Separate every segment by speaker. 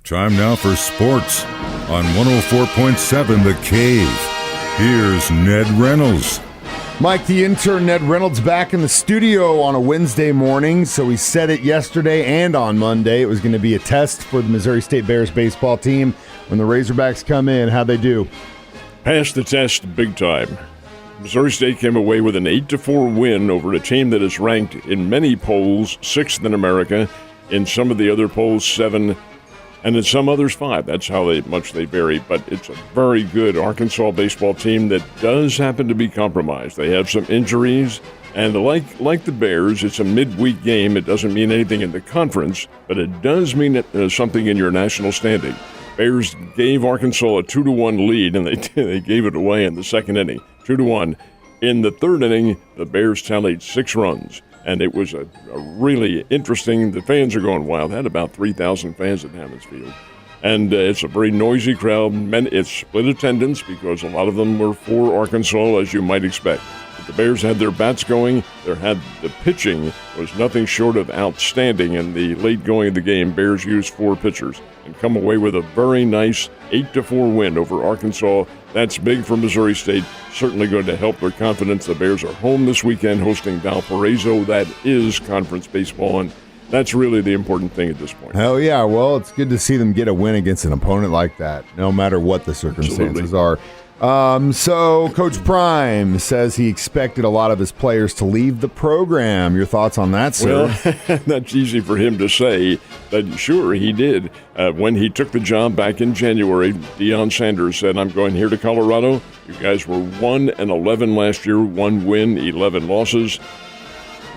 Speaker 1: Time now for sports on 104.7 The Cave. Here's Ned Reynolds.
Speaker 2: Mike, the intern Ned Reynolds, back in the studio on a Wednesday morning. So we said it yesterday and on Monday. It was going to be a test for the Missouri State Bears baseball team. When the Razorbacks come in, how'd they do?
Speaker 3: Passed the test big time. Missouri State came away with an 8-4 win over a team that is ranked in many polls 6th in America, in some of the other polls 7, and in some others 5. That's how much they vary. But it's a very good Arkansas baseball team that does happen to be compromised. They have some injuries, and like the Bears, it's a midweek game. It doesn't mean anything in the conference, but it does mean something in your national standing. Bears gave Arkansas a 2-1 lead, and they gave it away in the second inning, 2-1. In the third inning, the Bears tallied 6 runs, and it was a really interesting. The fans are going wild. They had about 3,000 fans at Hammons Field, and it's a very noisy crowd. It's split attendance because a lot of them were for Arkansas, as you might expect. But the Bears had their bats going. The pitching was nothing short of outstanding. In the late going of the game, Bears used 4 pitchers and come away with a very nice 8-4 win over Arkansas. That's big for Missouri State. Certainly going to help their confidence. The Bears are home this weekend hosting Valparaiso. That is conference baseball, and that's really the important thing at this point.
Speaker 2: Hell yeah. Well, it's good to see them get a win against an opponent like that, no matter what the circumstances are. So Coach Prime says he expected a lot of his players to leave the program. Your thoughts on that, sir?
Speaker 3: Well, that's easy for him to say, but sure, he did. When he took the job back in January, Deion Sanders said, "I'm going here to Colorado. You guys were 1-11 last year, 1 win, 11 losses.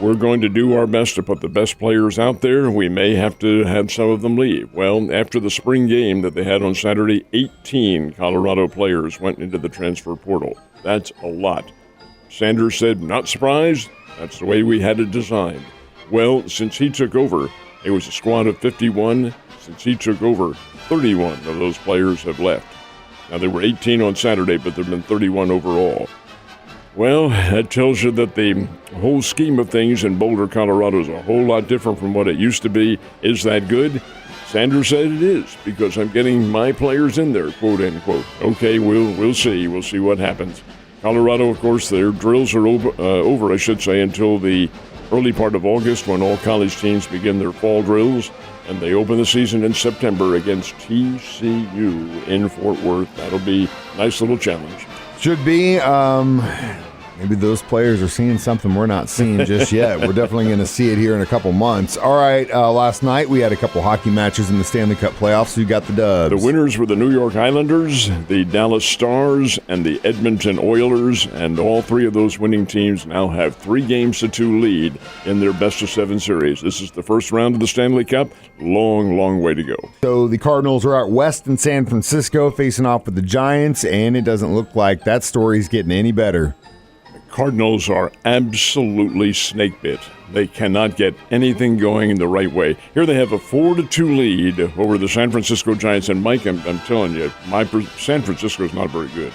Speaker 3: We're going to do our best to put the best players out there. We may have to have some of them leave." Well, after the spring game that they had on Saturday, 18 Colorado players went into the transfer portal. That's a lot. Sanders said, "Not surprised. That's the way we had it designed." Well, since he took over, it was a squad of 51. Since he took over, 31 of those players have left. Now, there were 18 on Saturday, but there have been 31 overall. Well, that tells you that the whole scheme of things in Boulder, Colorado is a whole lot different from what it used to be. Is that good? Sanders said it is, because I'm getting my players in there, quote, unquote. Okay, we'll see. We'll see what happens. Colorado, of course, their drills are over, until the early part of August, when all college teams begin their fall drills, and they open the season in September against TCU in Fort Worth. That'll be a nice little challenge.
Speaker 2: Should be. Maybe those players are seeing something we're not seeing just yet. We're definitely going to see it here in a couple months. All right, last night we had a couple hockey matches in the Stanley Cup playoffs. Who got the dubs?
Speaker 3: The winners were the New York Islanders, the Dallas Stars, and the Edmonton Oilers, and all 3 of those winning teams now have 3-2 lead in their best-of-7 series. This is the first round of the Stanley Cup. Long, long way to go.
Speaker 2: So the Cardinals are out west in San Francisco facing off with the Giants, and it doesn't look like that story's getting any better.
Speaker 3: Cardinals are absolutely snake-bit. They cannot get anything going in the right way. Here they have a 4-2 lead over the San Francisco Giants. And, Mike, I'm telling you, San Francisco is not very good.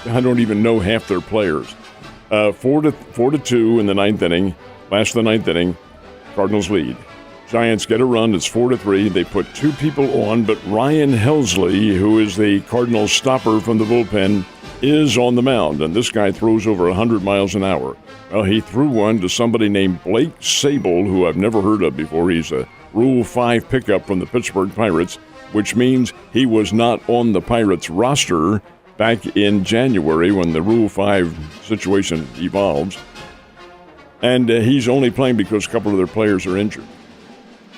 Speaker 3: I don't even know half their players. 4-2 in the 9th inning. Last of the 9th inning, Cardinals lead. Giants get a run. It's 4-3. They put 2 people on, but Ryan Helsley, who is the Cardinals stopper from the bullpen, is on the mound, and this guy throws over 100 miles an hour. Well, he threw one to somebody named Blake Sable, who I've never heard of before. He's a Rule 5 pickup from the Pittsburgh Pirates, which means he was not on the Pirates roster back in January when the Rule 5 situation evolves. And he's only playing because a couple of their players are injured.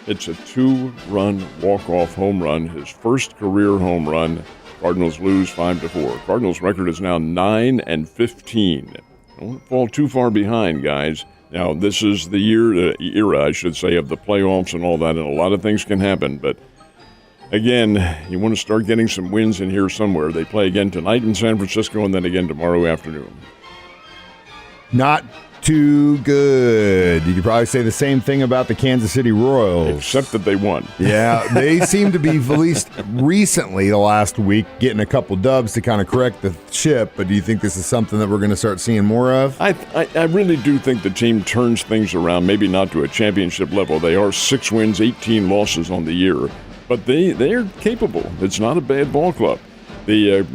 Speaker 3: It's a 2-run walk-off home run, his first career home run. Cardinals lose 5-4. Cardinals' record is now 9-15. Don't fall too far behind, guys. Now, this is the era, I should say, of the playoffs and all that, and a lot of things can happen. But, again, you want to start getting some wins in here somewhere. They play again tonight in San Francisco and then again tomorrow afternoon.
Speaker 2: Not too good. You could probably say the same thing about the Kansas City Royals.
Speaker 3: Except that they won.
Speaker 2: Yeah, they seem to be, at least recently, the last week, getting a couple dubs to kind of correct the ship. But do you think this is something that we're going to start seeing more of?
Speaker 3: I really do think the team turns things around, maybe not to a championship level. They are 6 wins, 18 losses on the year. but they're capable. It's not a bad ball club. The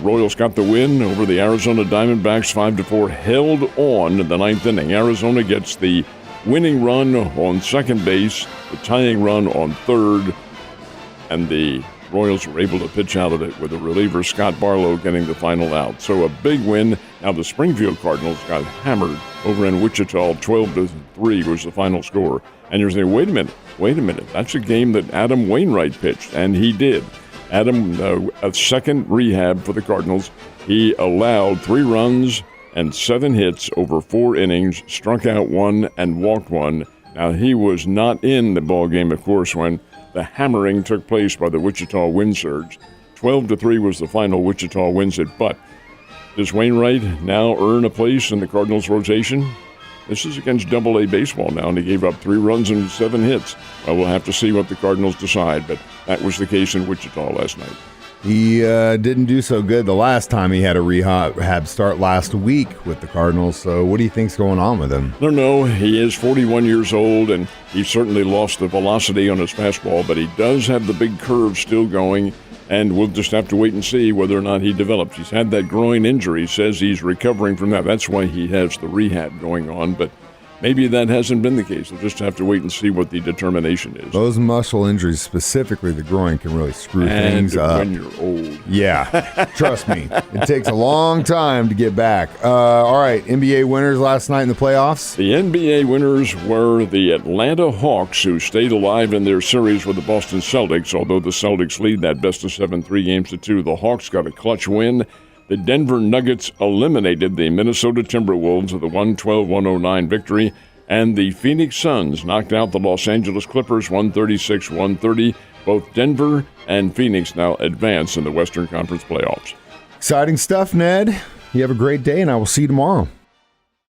Speaker 3: Royals got the win over the Arizona Diamondbacks 5-4, held on in the ninth inning. Arizona gets the winning run on second base, the tying run on third, and the Royals were able to pitch out of it with the reliever Scott Barlow getting the final out. So a big win. Now the Springfield Cardinals got hammered over in Wichita. 12-3 was the final score. And you're saying, wait a minute. That's a game that Adam Wainwright pitched, and he did. Adam, a second rehab for the Cardinals. He allowed 3 runs and 7 hits over 4 innings, struck out 1 and walked 1. Now he was not in the ball game, of course, when the hammering took place by the Wichita Wind Surge. 12-3 was the final. Wichita wins it. But does Wainwright now earn a place in the Cardinals' rotation? This is against Double-A baseball now, and he gave up 3 runs and 7 hits. Well, we'll have to see what the Cardinals decide, but that was the case in Wichita last night.
Speaker 2: He didn't do so good the last time he had a rehab start last week with the Cardinals. So what do you think's going on with him?
Speaker 3: I don't know. He is 41 years old, and he certainly lost the velocity on his fastball, but he does have the big curve still going, and we'll just have to wait and see whether or not he develops. He's had that groin injury. He says he's recovering from that. That's why he has the rehab going on, but maybe that hasn't been the case. We'll just have to wait and see what the determination is.
Speaker 2: Those muscle injuries, specifically the groin, can really screw things up.
Speaker 3: When you're old.
Speaker 2: Yeah, trust me. It takes a long time to get back. All right, NBA winners last night in the playoffs.
Speaker 3: The NBA winners were the Atlanta Hawks, who stayed alive in their series with the Boston Celtics. Although the Celtics lead that best-of-7, 3-2, the Hawks got a clutch win. The Denver Nuggets eliminated the Minnesota Timberwolves with a 112-109 victory, and the Phoenix Suns knocked out the Los Angeles Clippers 136-130. Both Denver and Phoenix now advance in the Western Conference playoffs.
Speaker 2: Exciting stuff, Ned. You have a great day, and I will see you tomorrow.